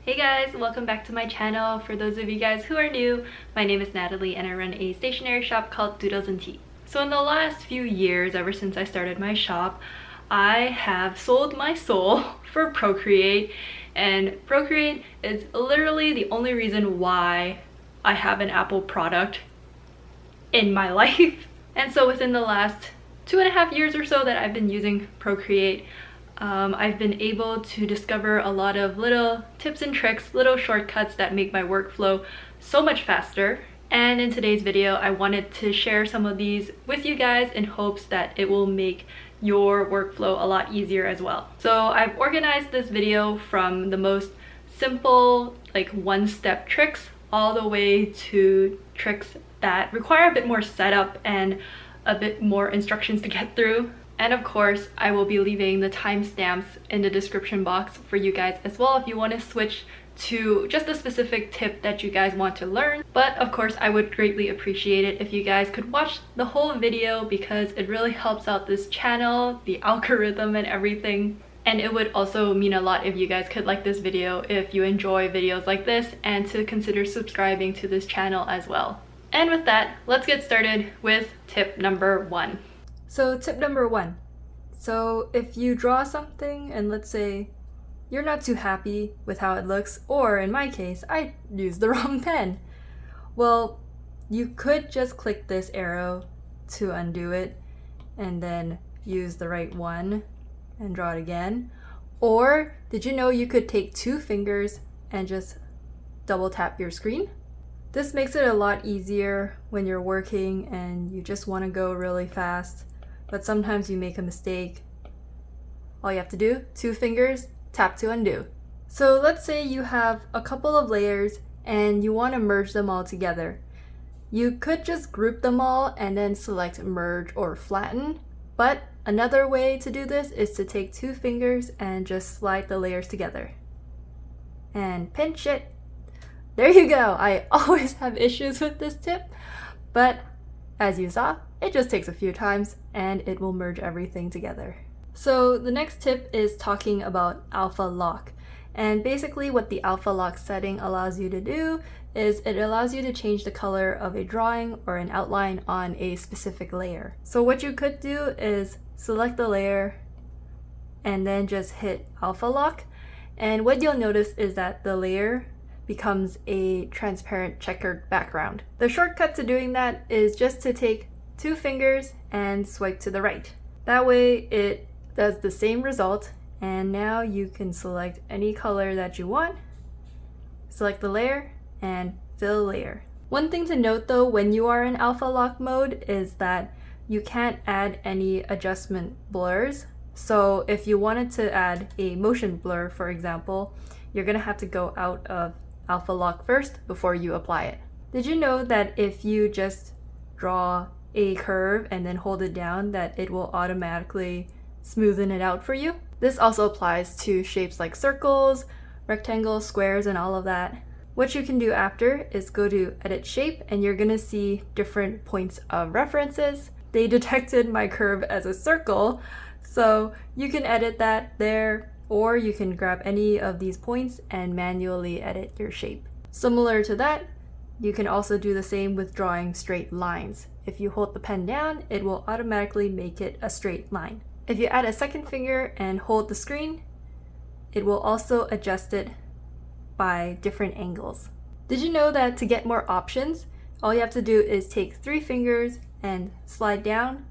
Hey guys, welcome back to my channel. For those of you guys who are new, my name is Natalie and I run a stationery shop called Doodlesntea. So in the last few years, ever since I started my shop, I have sold my soul for Procreate, and Procreate is literally the only reason why I have an Apple product in my life. And so within the last 2.5 years or so that I've been using Procreate, I've been able to discover a lot of little tips and tricks, little shortcuts that make my workflow so much faster. And in today's video, I wanted to share some of these with you guys in hopes that it will make your workflow a lot easier as well. So I've organized this video from the most simple, like one-step tricks, all the way to tricks that require a bit more setup and a bit more instructions to get through. And of course, I will be leaving the timestamps in the description box for you guys as well if you want to switch to just a specific tip that you guys want to learn. But of course, I would greatly appreciate it if you guys could watch the whole video because it really helps out this channel, the algorithm and everything. And it would also mean a lot if you guys could like this video if you enjoy videos like this, and to consider subscribing to this channel as well. And with that, let's get started with tip number 1. So tip number 1. So if you draw something and let's say you're not too happy with how it looks, or in my case, I used the wrong pen. Well, you could just click this arrow to undo it and then use the right one and draw it again. Or did you know you could take 2 fingers and just double tap your screen? This makes it a lot easier when you're working and you just want to go really fast, but sometimes you make a mistake. All you have to do, 2 fingers, tap to undo. So let's say you have a couple of layers and you want to merge them all together. You could just group them all and then select merge or flatten, but another way to do this is to take 2 fingers and just slide the layers together. And pinch it. There you go! I always have issues with this tip, but as you saw, it just takes a few times and it will merge everything together. So the next tip is talking about alpha lock. And basically what the alpha lock setting allows you to do is it allows you to change the color of a drawing or an outline on a specific layer. So what you could do is select the layer and then just hit alpha lock. And what you'll notice is that the layer becomes a transparent checkered background. The shortcut to doing that is just to take 2 fingers and swipe to the right. That way it does the same result, and now you can select any color that you want, select the layer, and fill layer. One thing to note though when you are in alpha lock mode is that you can't add any adjustment blurs. So if you wanted to add a motion blur, for example, you're gonna have to go out of alpha lock first before you apply it. Did you know that if you just draw a curve and then hold it down, that it will automatically smoothen it out for you? This also applies to shapes like circles, rectangles, squares, and all of that. What you can do after is go to edit shape and you're gonna see different points of references. They detected my curve as a circle, so you can edit that there, or you can grab any of these points and manually edit your shape. Similar to that, you can also do the same with drawing straight lines. If you hold the pen down, it will automatically make it a straight line. If you add a second finger and hold the screen, it will also adjust it by different angles. Did you know that to get more options, all you have to do is take 3 fingers and slide down,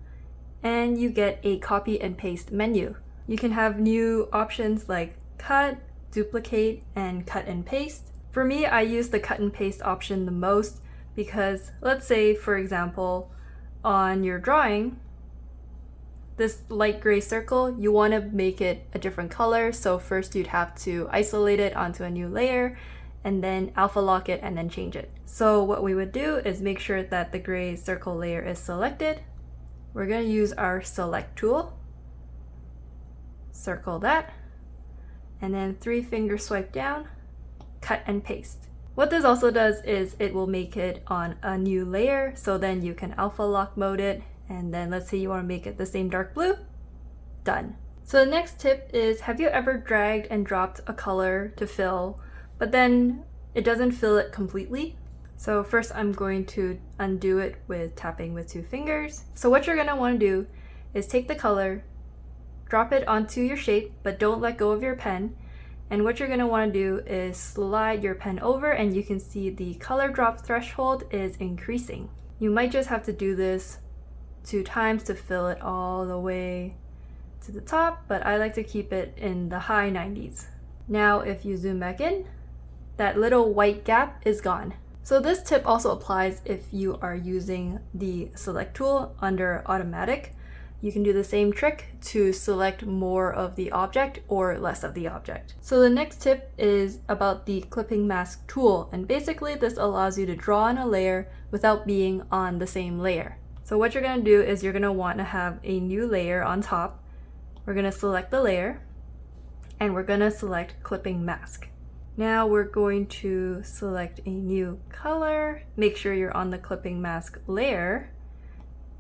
and you get a copy and paste menu. You can have new options like cut, duplicate, and cut and paste. For me, I use the cut and paste option the most because let's say, for example, on your drawing, this light gray circle, you want to make it a different color. So first you'd have to isolate it onto a new layer and then alpha lock it and then change it. So what we would do is make sure that the gray circle layer is selected. We're going to use our select tool. Circle that, and then 3 finger swipe down, cut and paste. What this also does is it will make it on a new layer, so then you can alpha lock mode it, and then let's say you want to make it the same dark blue, done. So the next tip is, have you ever dragged and dropped a color to fill but then it doesn't fill it completely. So first I'm going to undo it with tapping with 2 fingers. So what you're going to want to do is take the color, drop it onto your shape, but don't let go of your pen. And what you're going to want to do is slide your pen over, and you can see the color drop threshold is increasing. You might just have to do this 2 times to fill it all the way to the top, but I like to keep it in the high 90s. Now if you zoom back in, that little white gap is gone. So this tip also applies if you are using the select tool under automatic. You can do the same trick to select more of the object or less of the object. So the next tip is about the clipping mask tool, and basically this allows you to draw on a layer without being on the same layer. So what you're going to do is you're going to want to have a new layer on top. We're going to select the layer and we're going to select clipping mask. Now we're going to select a new color. Make sure you're on the clipping mask layer,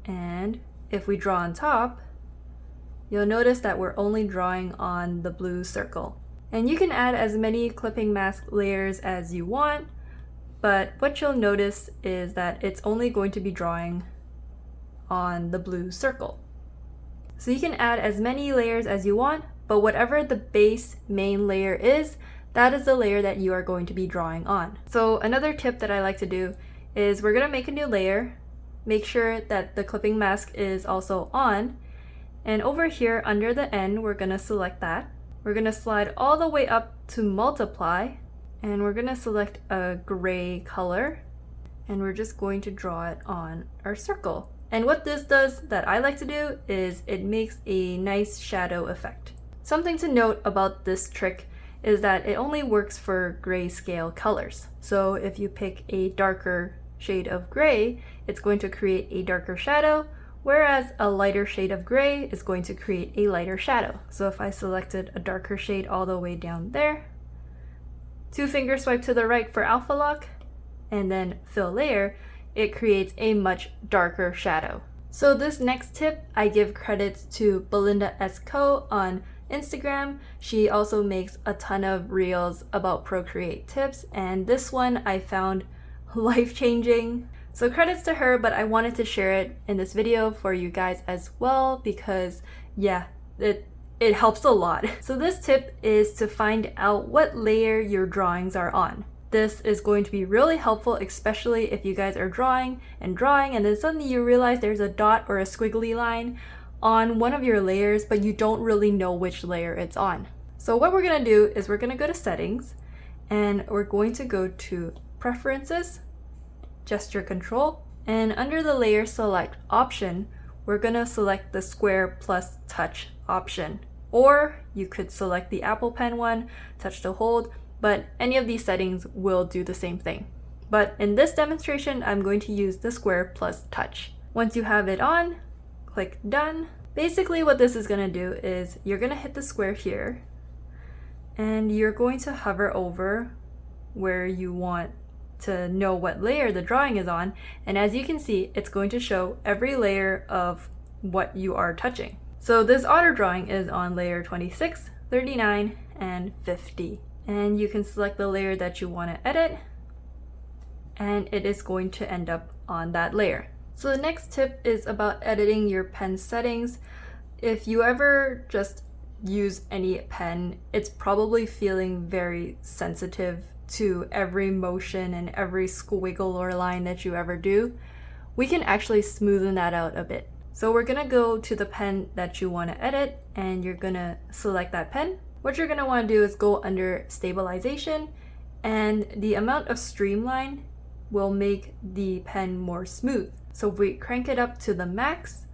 and if we draw on top, you'll notice that we're only drawing on the blue circle. And you can add as many clipping mask layers as you want, but what you'll notice is that it's only going to be drawing on the blue circle. So you can add as many layers as you want, but whatever the base main layer is, that is the layer that you are going to be drawing on. So another tip that I like to do is we're going to make a new layer, make sure that the clipping mask is also on, and over here under the N, we're going to select that. We're going to slide all the way up to multiply, and we're going to select a gray color, and we're just going to draw it on our circle. And what this does that I like to do is it makes a nice shadow effect. Something to note about this trick is that it only works for grayscale colors. So if you pick a darker shade of gray, it's going to create a darker shadow, whereas a lighter shade of gray is going to create a lighter shadow. So if I selected a darker shade all the way down there, 2 finger swipe to the right for alpha lock, and then fill layer, it creates a much darker shadow. So this next tip, I give credits to Belinda S. Co. on Instagram. She also makes a ton of reels about Procreate tips, and this one I found life-changing. So credits to her, but I wanted to share it in this video for you guys as well because yeah, it helps a lot. So this tip is to find out what layer your drawings are on. This is going to be really helpful, especially if you guys are drawing and then suddenly you realize there's a dot or a squiggly line on one of your layers, but you don't really know which layer it's on. So what we're going to do is we're going to go to settings, and we're going to go to preferences, gesture control, and under the layer select option, we're going to select the square plus touch option. Or you could select the Apple Pen one, touch to hold, but any of these settings will do the same thing. But in this demonstration, I'm going to use the square plus touch. Once you have it on, click done. Basically what this is going to do is you're going to hit the square here, and you're going to hover over where you want to know what layer the drawing is on, and as you can see, it's going to show every layer of what you are touching. So this auto drawing is on layer 26, 39, and 50. And you can select the layer that you want to edit, and it is going to end up on that layer. So the next tip is about editing your pen settings. If you ever just use any pen, it's probably feeling very sensitive to every motion and every squiggle or line that you ever do. We can actually smoothen that out a bit. So we're gonna go to the pen that you want to edit, and you're gonna select that pen. What you're gonna want to do is go under stabilization, and the amount of streamline will make the pen more smooth. So if we crank it up to the max,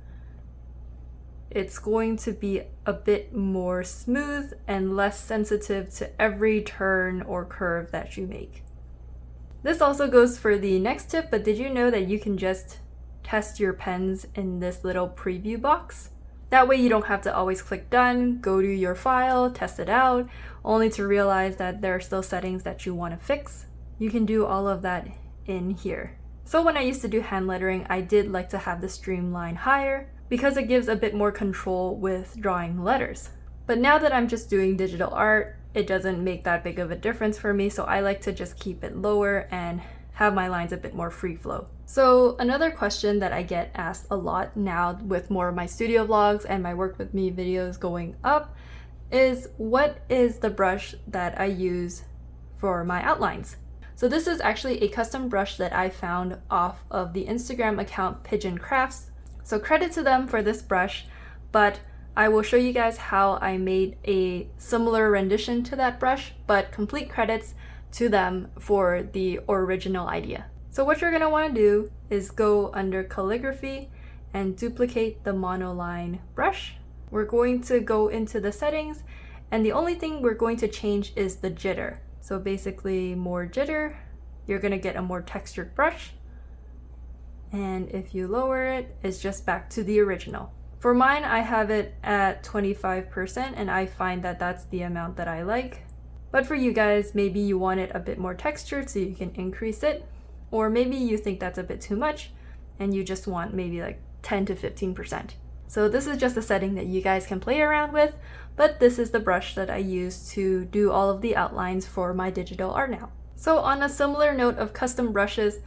it's going to be a bit more smooth and less sensitive to every turn or curve that you make. This also goes for the next tip, but did you know that you can just test your pens in this little preview box? That way you don't have to always click done, go to your file, test it out, only to realize that there are still settings that you want to fix. You can do all of that in here. So when I used to do hand lettering, I did like to have the streamline higher because it gives a bit more control with drawing letters. But now that I'm just doing digital art, it doesn't make that big of a difference for me, so I like to just keep it lower and have my lines a bit more free flow. So another question that I get asked a lot now with more of my studio vlogs and my work with me videos going up is, what is the brush that I use for my outlines? So this is actually a custom brush that I found off of the Instagram account Pigeon Crafts. So credit to them for this brush, but I will show you guys how I made a similar rendition to that brush, but complete credits to them for the original idea. So what you're going to want to do is go under calligraphy and duplicate the monoline brush. We're going to go into the settings, and the only thing we're going to change is the jitter. So basically more jitter, you're going to get a more textured brush. And if you lower it, it's just back to the original. For mine, I have it at 25%, and I find that that's the amount that I like. But for you guys, maybe you want it a bit more textured so you can increase it. Or maybe you think that's a bit too much and you just want maybe like 10 to 15%. So this is just a setting that you guys can play around with, but this is the brush that I use to do all of the outlines for my digital art now. So on a similar note of custom brushes,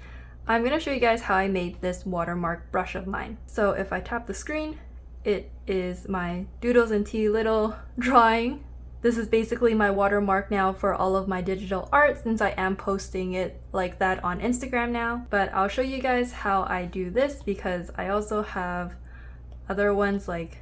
I'm going to show you guys how I made this Watermark brush of mine. So if I tap the screen, it is my DoodlesnTea little drawing. This is basically my watermark now for all of my digital art, since I am posting it like that on Instagram now. But I'll show you guys how I do this, because I also have other ones like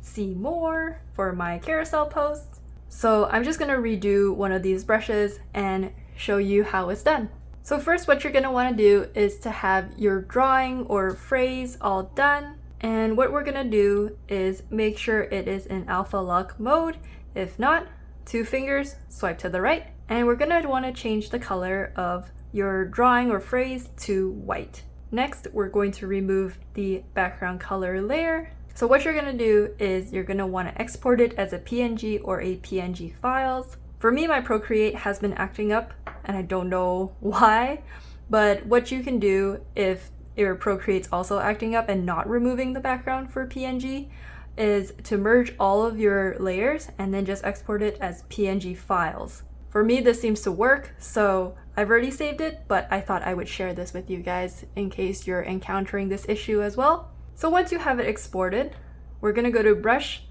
see more for my carousel posts. So I'm just going to redo one of these brushes and show you how it's done. So first, what you're going to want to do is to have your drawing or phrase all done. And what we're going to do is make sure it is in alpha lock mode. If not, 2 fingers, swipe to the right, and we're going to want to change the color of your drawing or phrase to white. Next, we're going to remove the background color layer. So what you're going to do is you're going to want to export it as a PNG or a PNG files. For me, my Procreate has been acting up, and I don't know why, but what you can do if your Procreate's also acting up and not removing the background for PNG is to merge all of your layers and then just export it as PNG files. For me, this seems to work, so I've already saved it, but I thought I would share this with you guys in case you're encountering this issue as well. So once you have it exported, we're gonna go to brush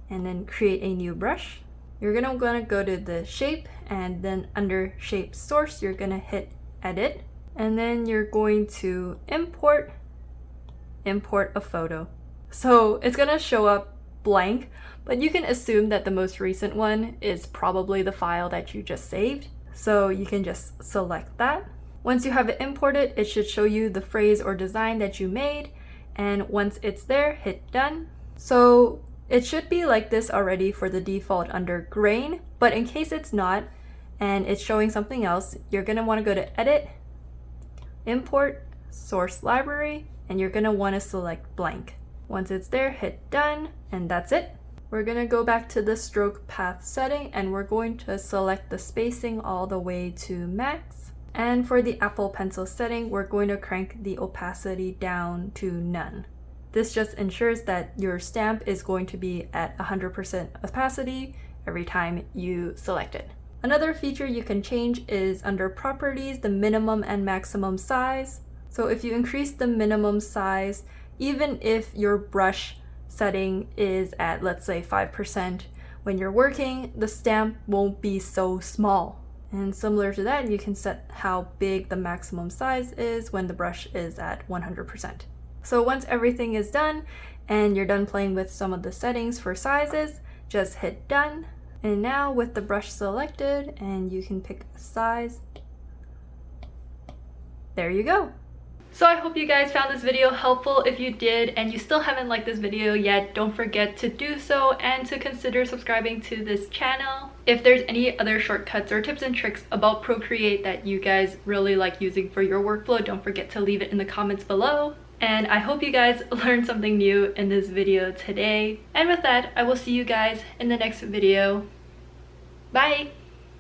and then create a new brush. You're gonna go to the shape, and then under shape source, you're gonna hit edit, and then you're going to import a photo. So it's gonna show up blank, but you can assume that the most recent one is probably the file that you just saved. So you can just select that. Once you have it imported, it should show you the phrase or design that you made. And once it's there, hit done. So it should be like this already for the default under grain, but in case it's not, and it's showing something else, you're gonna wanna go to edit, import, source library, and you're gonna wanna select blank. Once it's there, hit done, and that's it. We're gonna go back to the stroke path setting, and we're going to select the spacing all the way to max. And for the Apple Pencil setting, we're going to crank the opacity down to none. This just ensures that your stamp is going to be at 100% opacity every time you select it. Another feature you can change is under properties, the minimum and maximum size. So if you increase the minimum size, even if your brush setting is at, let's say, 5%, when you're working, the stamp won't be so small. And similar to that, you can set how big the maximum size is when the brush is at 100%. So once everything is done and you're done playing with some of the settings for sizes, just hit done. And now with the brush selected, and you can pick a size, there you go. So I hope you guys found this video helpful. If you did and you still haven't liked this video yet, don't forget to do so and to consider subscribing to this channel. If there's any other shortcuts or tips and tricks about Procreate that you guys really like using for your workflow, don't forget to leave it in the comments below. And I hope you guys learned something new in this video today. And with that, I will see you guys in the next video. Bye!